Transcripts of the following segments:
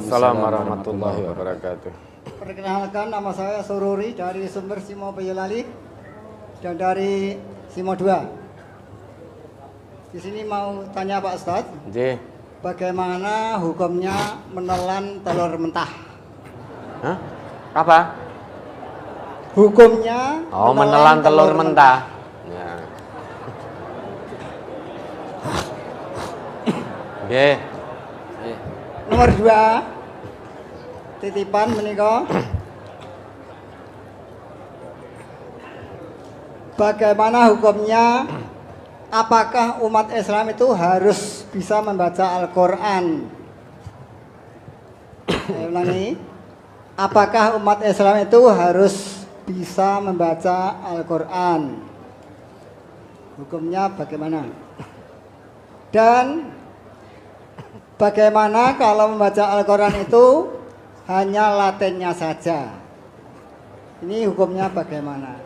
Waalaikumsalam warahmatullahi wabarakatuh. Perkenalkan, nama saya Sururi dari sumber Simo Boyolali dan dari Simo 2. Di sini mau tanya Pak Ustadz, bagaimana hukumnya menelan telur mentah? Hah? Apa? Hukumnya menelan telur mentah. Ya. Oke. Nomor 2, titipan menika. Bagaimana hukumnya? Apakah umat Islam itu harus bisa membaca Al-Quran? Saya ulangi. Apakah umat Islam itu harus bisa membaca Al-Quran? Hukumnya bagaimana? Dan bagaimana kalau membaca Al-Quran itu hanya latinnya saja? Ini hukumnya bagaimana?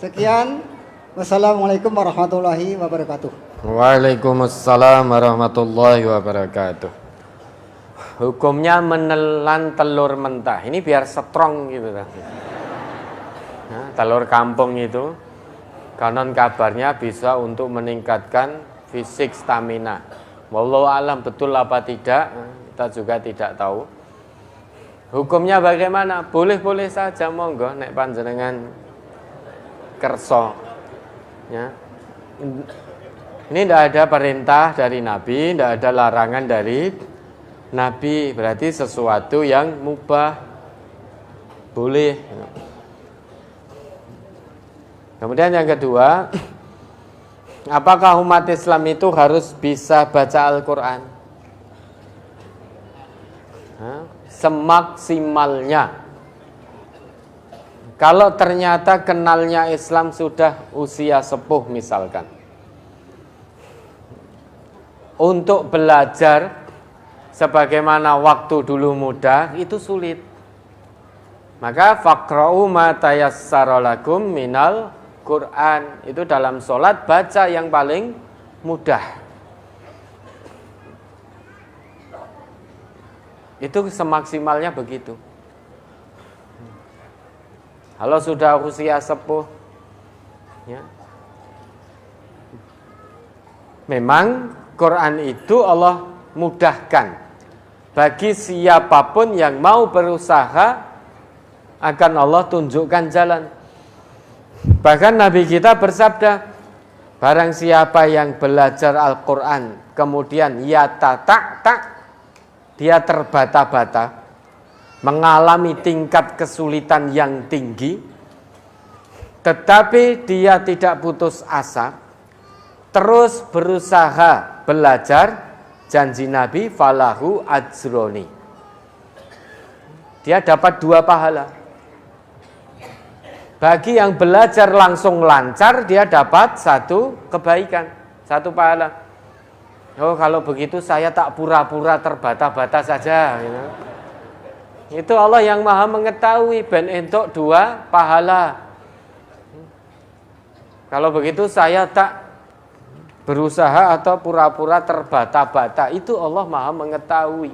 Sekian. Wassalamualaikum warahmatullahi wabarakatuh. Waalaikumsalam warahmatullahi wabarakatuh. Hukumnya menelan telur mentah. Ini biar strong gitu. Nah, telur kampung itu konon kabarnya bisa untuk meningkatkan fisik stamina. Wallahu alam betul apa tidak, kita juga tidak tahu. Hukumnya bagaimana? Boleh-boleh saja, monggo nek panjenengan kerso. Ya. Ini tidak ada perintah dari Nabi, tidak ada larangan dari Nabi, berarti sesuatu yang mubah, boleh. Kemudian yang kedua, apakah umat Islam itu harus bisa baca Al-Quran? Semaksimalnya. Kalau ternyata kenalnya Islam sudah usia sepuh misalkan, untuk belajar sebagaimana waktu dulu muda itu sulit. Maka faqra'u ma tayassara lakum minal Quran, itu dalam sholat baca yang paling mudah. Itu semaksimalnya begitu. Kalau sudah usia sepuh, ya, memang Quran itu Allah mudahkan bagi siapapun yang mau berusaha, akan Allah tunjukkan jalan. Bahkan Nabi kita bersabda, barang siapa yang belajar Al-Quran kemudian dia terbata-bata, mengalami tingkat kesulitan yang tinggi, tetapi dia tidak putus asa, terus berusaha belajar, janji Nabi falahu ajroni, dia dapat 2 pahala. Bagi yang belajar langsung lancar, dia dapat 1 kebaikan, 1 pahala. Oh, kalau begitu saya tak pura-pura terbata-bata saja, gitu. Itu Allah yang maha mengetahui, ben entuk 2 pahala. Kalau begitu saya tak berusaha atau pura-pura terbata-bata, itu Allah maha mengetahui.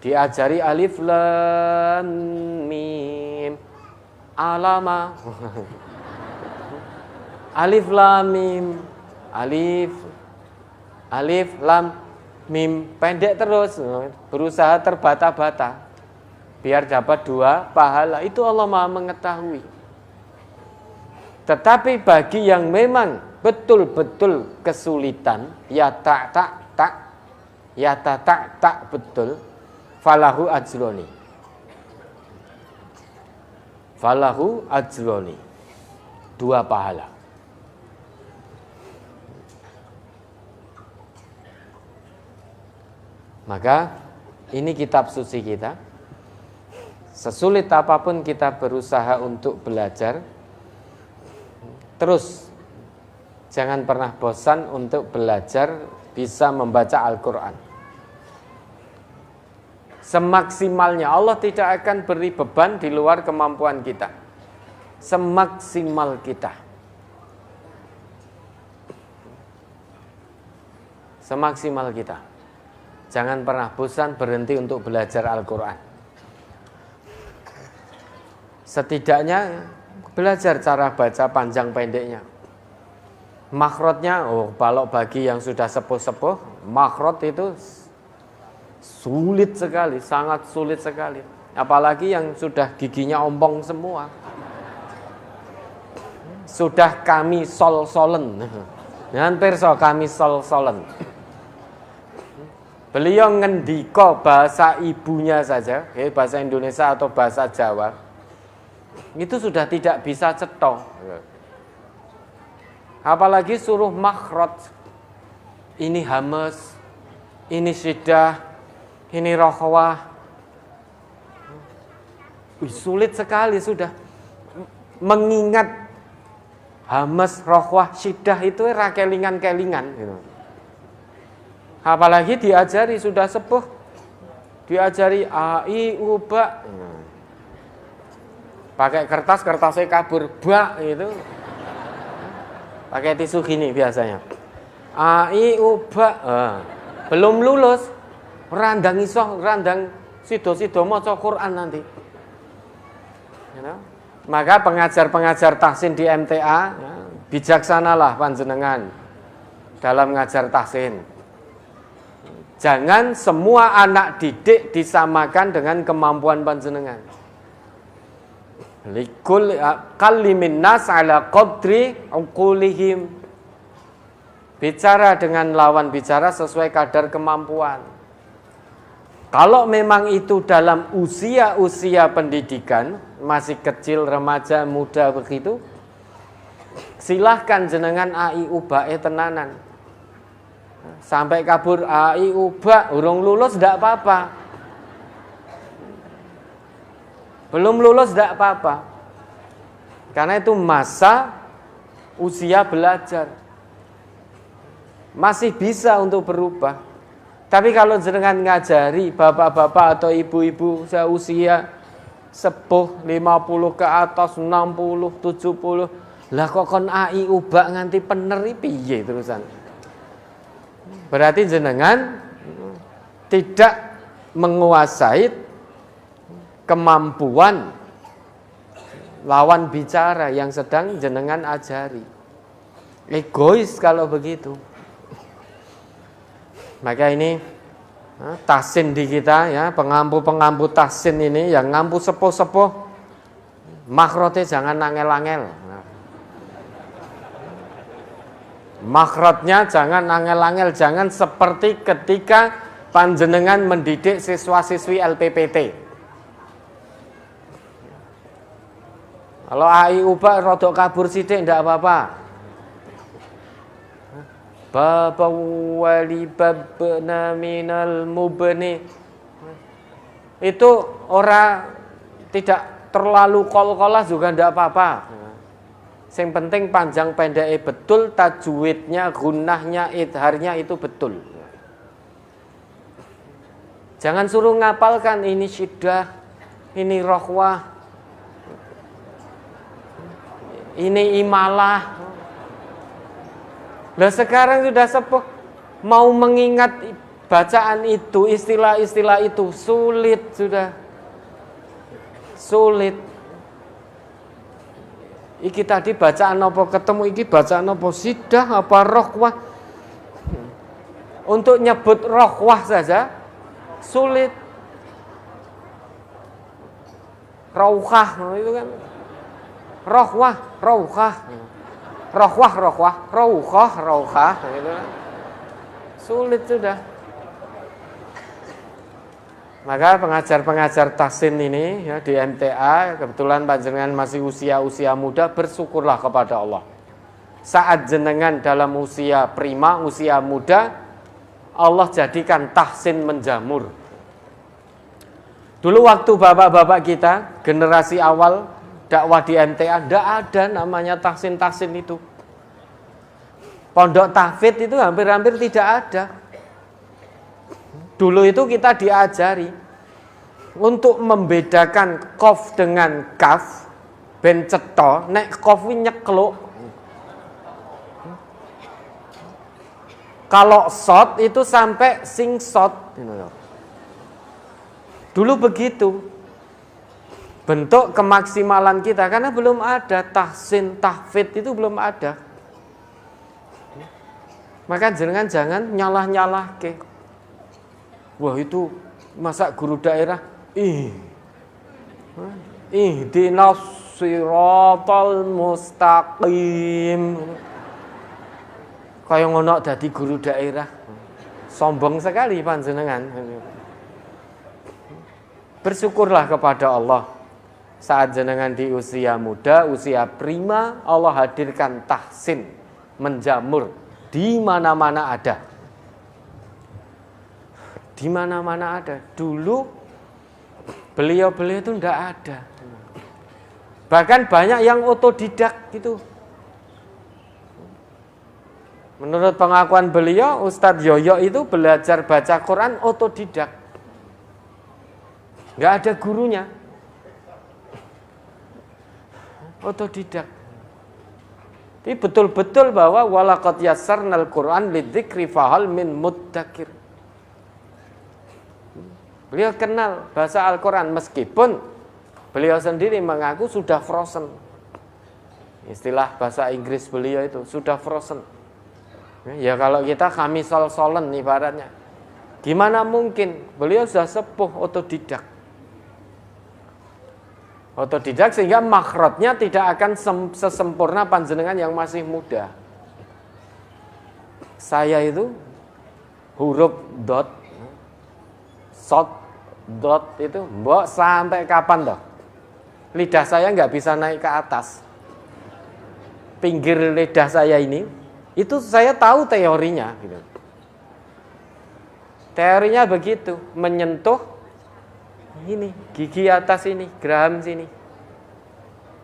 Diajari alif lam mim alama. Alif lam mim, alif lam mim, pendek terus, berusaha terbata-bata biar dapat 2 pahala. Itu Allah maha mengetahui. Tetapi bagi yang memang betul-betul kesulitan, ya tak betul, falahu ajroni, falahu ajroni, 2 pahala. Maka ini kitab suci kita. Sesulit apapun kita berusaha untuk belajar, terus jangan pernah bosan untuk belajar bisa membaca Al-Quran. Semaksimalnya, Allah tidak akan beri beban di luar kemampuan kita. Semaksimal kita. Semaksimal kita. Jangan pernah bosan berhenti untuk belajar Al-Quran. Setidaknya belajar cara baca panjang pendeknya. Makhrotnya, kalau bagi yang sudah sepuh-sepuh, makhrot itu sulit sekali, sangat sulit sekali. Apalagi yang sudah giginya ompong semua. Sudah kami sol-solen. Hampir kami sol-solen. Beliau ngendiko bahasa ibunya saja, bahasa Indonesia atau bahasa Jawa, itu sudah tidak bisa cetha. Apalagi suruh makhrot. Ini hamas, ini syiddah, ini rokhwah. Sulit sekali sudah. Mengingat hamas, rokhwah, syiddah itu kelingan-kelingan gitu. Apalagi diajari sudah sepuh, diajari a, i, u, ba. Pakai kertasnya kabur, ba itu. Pakai tisu gini biasanya. A, i, u, ba. Belum lulus, randang sido-sido maca Quran nanti. Maka pengajar-pengajar tahsin di MTA, bijaksanalah panjenengan dalam ngajar tahsin. Jangan semua anak didik disamakan dengan kemampuan panjenengan. Likul kallimin nas ala qadri uqulihim. Bicara dengan lawan bicara sesuai kadar kemampuan. Kalau memang itu dalam usia-usia pendidikan, masih kecil, remaja, muda begitu, silahkan jenengan ai ubae tenanan. Sampai kabur ai ubah, urung lulus tidak apa-apa. Belum lulus tidak apa-apa. Karena itu masa usia belajar. Masih bisa untuk berubah. Tapi kalau jenengan ngajari bapak-bapak atau ibu-ibu seusia sepuh 50 ke atas, 60, 70, lah kok kon ai ubah nganti pener piye terusan. Berarti jenengan tidak menguasai kemampuan lawan bicara yang sedang jenengan ajari. Egois kalau begitu. Maka ini tahsin di kita ya, pengampu-pengampu tahsin ini yang ngampu sepuh-sepuh, makhrotnya jangan angel-angel. Makhrotnya jangan angel-angel, jangan seperti ketika panjenengan mendidik siswa-siswi LPPT. Kalau ai ubah rodok kabur sidik ndak apa-apa. Baba wali babna minal mubni. Itu orang tidak terlalu kol-kolah juga ndak apa-apa. Yang penting panjang pendeknya betul, tajwidnya, gunnahnya, idharnya itu betul. Jangan suruh ngapalkan ini syiddah, ini rokhwah, ini imalah. Lah sekarang sudah sepuh, mau mengingat bacaan itu, istilah-istilah itu sulit sudah. Sulit. Iki tadi bacaan apa ketemu, iki bacaan apa syiddah, apa rokhwah. Untuk nyebut rokhwah saja sulit. Raukhah itu kan. Rokhwah, raukhah. Rokhwah, raukhah gitu kan. Sulit sudah. Maka pengajar-pengajar tahsin ini ya di MTA, kebetulan panjenengan masih usia muda, bersyukurlah kepada Allah. Saat jenengan dalam usia prima, usia muda, Allah jadikan tahsin menjamur. Dulu waktu bapak-bapak kita, generasi awal dakwah di MTA, tidak ada namanya tahsin-tahsin itu. Pondok tahfidz itu hampir-hampir tidak ada. Dulu itu kita diajari untuk membedakan qaf dengan kaf, ben cetha, nek qaf nyekluk. Kalau shot itu sampai sing shot. Dulu begitu. Bentuk kemaksimalan kita karena belum ada tahsin, tahfidz itu belum ada. Maka jangan nyalah-nyalah ke. Wah itu masa guru daerah ihdinas siratal mustaqim. Kaya ngono dadi guru daerah. Sombong sekali panjenengan. Bersyukurlah kepada Allah. Saat jenengan di usia muda, usia prima, Allah hadirkan tahsin, menjamur di mana-mana ada. Di mana-mana ada. Dulu beliau-beliau itu enggak ada. Bahkan banyak yang otodidak gitu. Menurut pengakuan beliau, Ustadz Yoyo itu belajar baca Quran otodidak. Enggak ada gurunya. Otodidak. Tapi betul-betul bahwa walaqad yassarnal Quran lidzikri fahal min muddakir. Beliau kenal bahasa Al-Quran meskipun beliau sendiri mengaku sudah frozen. Istilah bahasa Inggris beliau itu sudah frozen. Ya kalau kita kami sol-solen ibaratnya. Gimana mungkin? Beliau sudah sepuh otodidak. Otodidak sehingga makhrajnya tidak akan sesempurna panjenengan yang masih muda. Saya itu huruf dot, shot, dot itu mbok sampai kapan toh? Lidah saya nggak bisa naik ke atas. Pinggir lidah saya ini, itu saya tahu teorinya. Gitu. Teorinya begitu, menyentuh ini, gigi atas ini, geraham sini.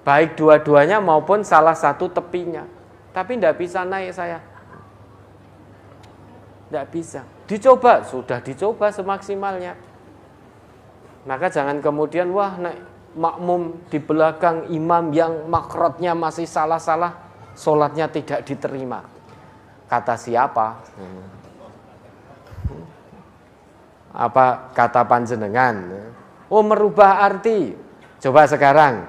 Baik dua-duanya maupun salah satu tepinya. Tapi tidak bisa naik saya. Tidak bisa. Dicoba, sudah dicoba semaksimalnya. Maka jangan kemudian, wah naik makmum di belakang imam yang makhrajnya masih salah-salah, sholatnya tidak diterima. Kata siapa? Apa kata panjenengan? Oh merubah arti. Coba sekarang.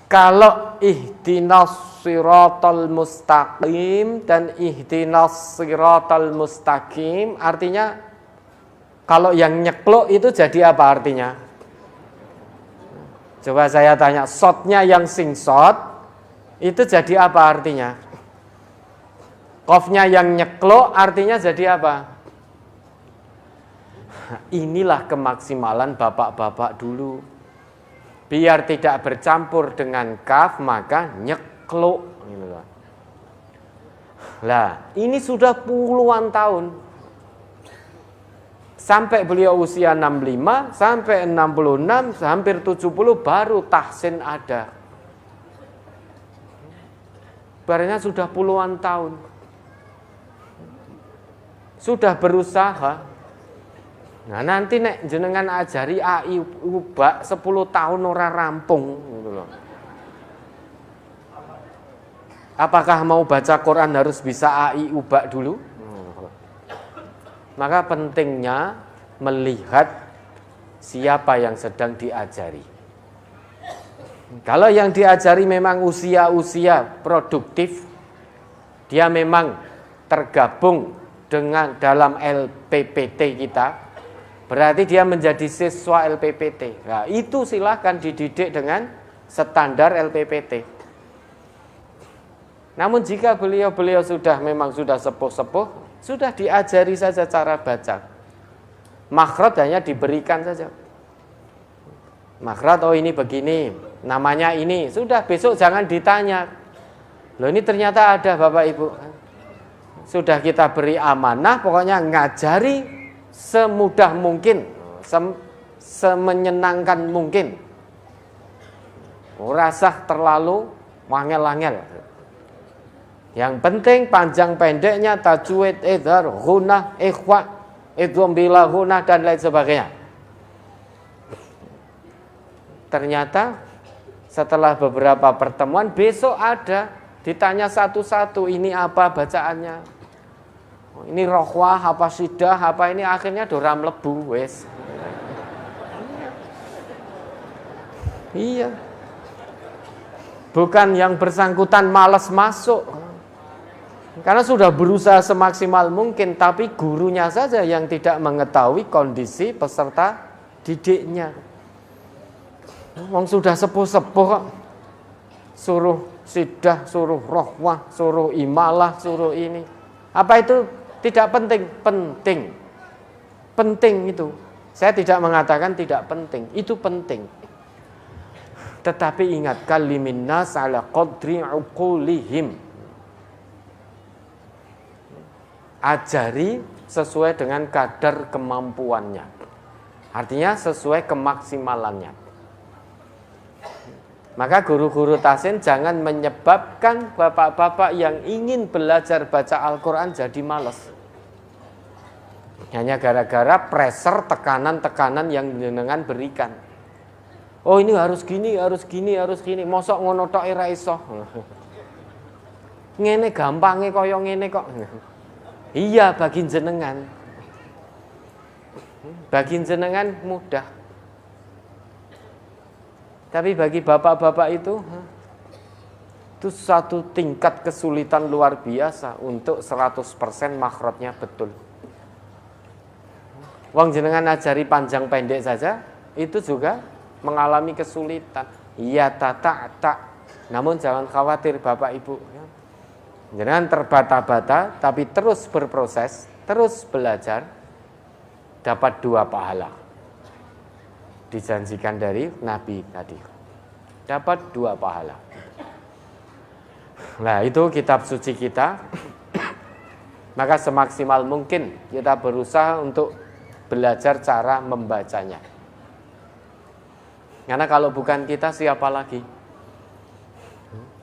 Kalau ihdinas siratal mustaqim dan ihdinas siratal mustaqim artinya kalau yang nyekluk itu jadi apa artinya? Coba saya tanya, shotnya yang singsot itu jadi apa artinya? Qafnya yang nyekluk artinya jadi apa? Inilah kemaksimalan bapak-bapak dulu. Biar tidak bercampur dengan kaf maka nyekluk. Lah, ini sudah puluhan tahun. Sampai beliau usia 65, sampai 66, hampir 70 baru tahsin ada. Barangnya sudah puluhan tahun. Sudah berusaha. Nah nanti nek jenengan ajari AI ubak 10 tahun ora rampung gitu loh. Apakah mau baca Quran harus bisa AI ubak dulu? Maka pentingnya melihat siapa yang sedang diajari. Kalau yang diajari memang usia-usia produktif, dia memang tergabung dengan dalam LPPT kita, berarti dia menjadi siswa LPPT. Nah, itu silahkan dididik dengan standar LPPT. Namun jika beliau sudah memang sudah sepuh-sepuh, sudah diajari saja cara baca. Makhraj hanya diberikan saja. Makhraj, oh ini begini, namanya ini. Sudah besok jangan ditanya. Loh ini ternyata ada Bapak Ibu. Sudah kita beri amanah, pokoknya ngajari semudah mungkin, semenyenangkan mungkin. Rasa terlalu wangel-wangel. Yang penting panjang pendeknya tajwid, idhar, ghunah, ikhfa, idgham bila ghunah dan lain sebagainya. Ternyata setelah beberapa pertemuan besok ada ditanya satu-satu ini apa bacaannya. Ini rohwah apa sidah apa ini akhirnya doram lebu wes. Iya. Bukan yang bersangkutan malas masuk. Karena sudah berusaha semaksimal mungkin, tapi gurunya saja yang tidak mengetahui kondisi peserta didiknya. Wong sudah sepuh-sepuh kok. Suruh sidah, suruh rohwah, suruh imalah, suruh ini. Apa itu tidak penting? Penting. Penting itu. Saya tidak mengatakan tidak penting, itu penting. Tetapi ingat, kalimin nas ala qadri uqulihim. Ajari sesuai dengan kadar kemampuannya. Artinya sesuai kemaksimalannya. Maka guru-guru tahsin jangan menyebabkan bapak-bapak yang ingin belajar baca Al-Quran jadi malas. Hanya gara-gara pressure, tekanan-tekanan yang jenengan berikan. Oh ini harus gini, harus gini, harus gini. Mosok ngono tok ora iso. Ngene gampange kaya ngene kok. Iya bagi jenengan. Bagi jenengan mudah. Tapi bagi bapak-bapak itu satu tingkat kesulitan luar biasa untuk 100% makhrajnya betul. Wong jenengan ajari panjang pendek saja itu juga mengalami kesulitan. Iya tak. Namun jangan khawatir Bapak Ibu. Jangan terbata-bata, tapi terus berproses, terus belajar, dapat 2 pahala. Dijanjikan dari Nabi tadi. Dapat 2 pahala. Nah itu kitab suci kita. Maka semaksimal mungkin kita berusaha untuk belajar cara membacanya. Karena kalau bukan kita siapa lagi?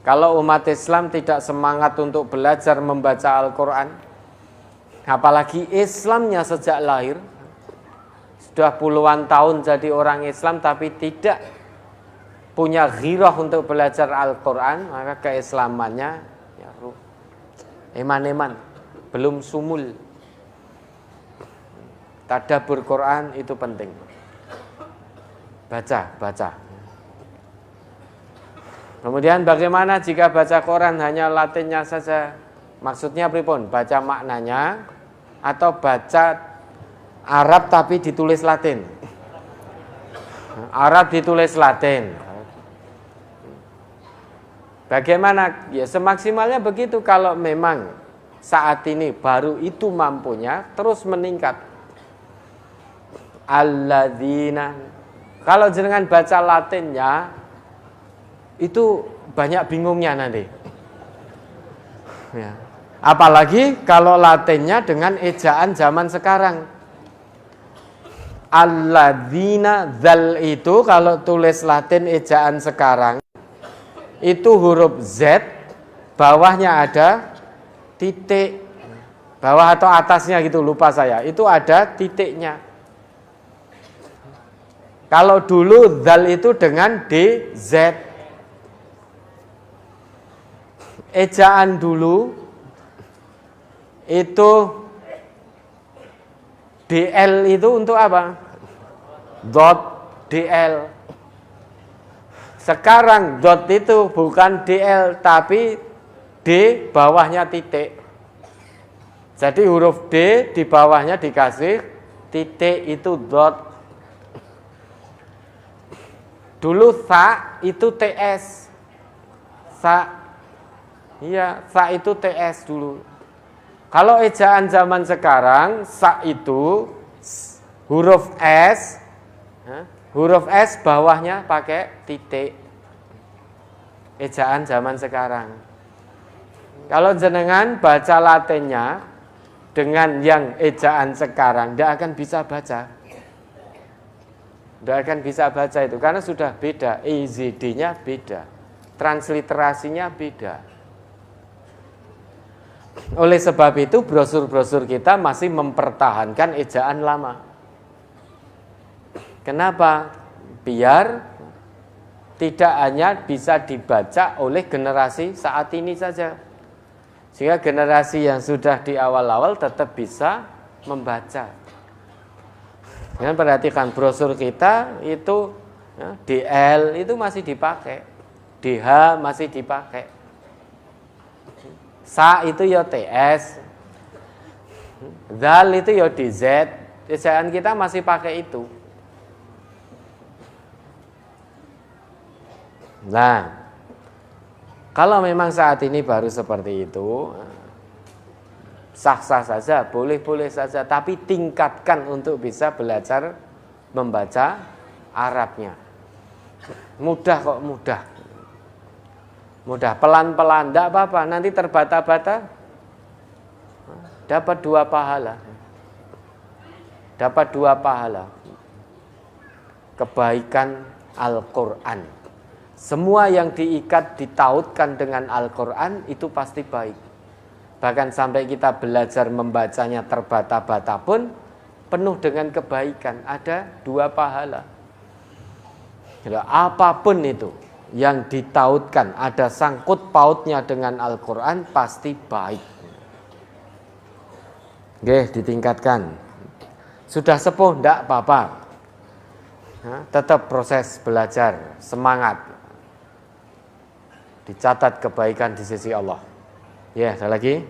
Kalau umat Islam tidak semangat untuk belajar membaca Al-Quran, apalagi Islamnya sejak lahir, sudah puluhan tahun jadi orang Islam tapi tidak punya ghirah untuk belajar Al-Quran, maka keislamannya ya, eman-eman, belum sumul. Tadabbur Quran itu penting. Baca. Kemudian bagaimana jika baca Quran hanya Latinnya saja? Maksudnya pripun? Baca maknanya atau baca Arab tapi ditulis Latin? Arab ditulis Latin. Bagaimana? Ya semaksimalnya begitu. Kalau memang saat ini baru itu mampunya, terus meningkat. Alladzina. Kalau jenengan baca Latinnya itu banyak bingungnya nanti. Ya. Apalagi kalau Latinnya dengan ejaan zaman sekarang. Alladzina, zal itu kalau tulis Latin ejaan sekarang itu huruf Z, bawahnya ada titik. Bawah atau atasnya gitu, lupa saya. Itu ada titiknya. Kalau dulu zal itu dengan DZ. Ejaan dulu itu DL itu untuk apa? Dot DL. Sekarang dot itu bukan DL tapi D bawahnya titik. Jadi huruf D di bawahnya dikasih titik itu dot. Dulu sa itu TS. Sa. Iya, sa itu TS dulu. Kalau ejaan zaman sekarang, sa itu huruf S, bawahnya pakai titik. Ejaan zaman sekarang. Kalau jenengan baca Latinnya dengan yang ejaan sekarang, tidak akan bisa baca. Tidak akan bisa baca itu, karena sudah beda. EZD-nya beda. Transliterasinya beda. Oleh sebab itu brosur-brosur kita masih mempertahankan ejaan lama. Kenapa? Biar tidak hanya bisa dibaca oleh generasi saat ini saja. Sehingga generasi yang sudah di awal-awal tetap bisa membaca. Dengan perhatikan brosur kita itu ya, DL itu masih dipakai, DH masih dipakai, SA itu ya TS, ZAL itu ya DZ. Ejaan kita masih pakai itu. Nah, kalau memang saat ini baru seperti itu, sah-sah saja, boleh-boleh saja, tapi tingkatkan untuk bisa belajar membaca Arabnya. Mudah kok, mudah. Mudah, pelan-pelan, tidak apa-apa, nanti terbata-bata, dapat 2 pahala. Dapat 2 pahala. Kebaikan Al-Quran. Semua yang diikat, ditautkan dengan Al-Quran itu pasti baik. Bahkan sampai kita belajar membacanya terbata-bata pun penuh dengan kebaikan. Ada 2 pahala. Apapun itu yang ditautkan, ada sangkut pautnya dengan Al-Quran pasti baik. Oke, ditingkatkan. Sudah sepuh, tidak apa-apa. Tetap proses belajar, semangat. Dicatat kebaikan di sisi Allah. Ya, ada lagi?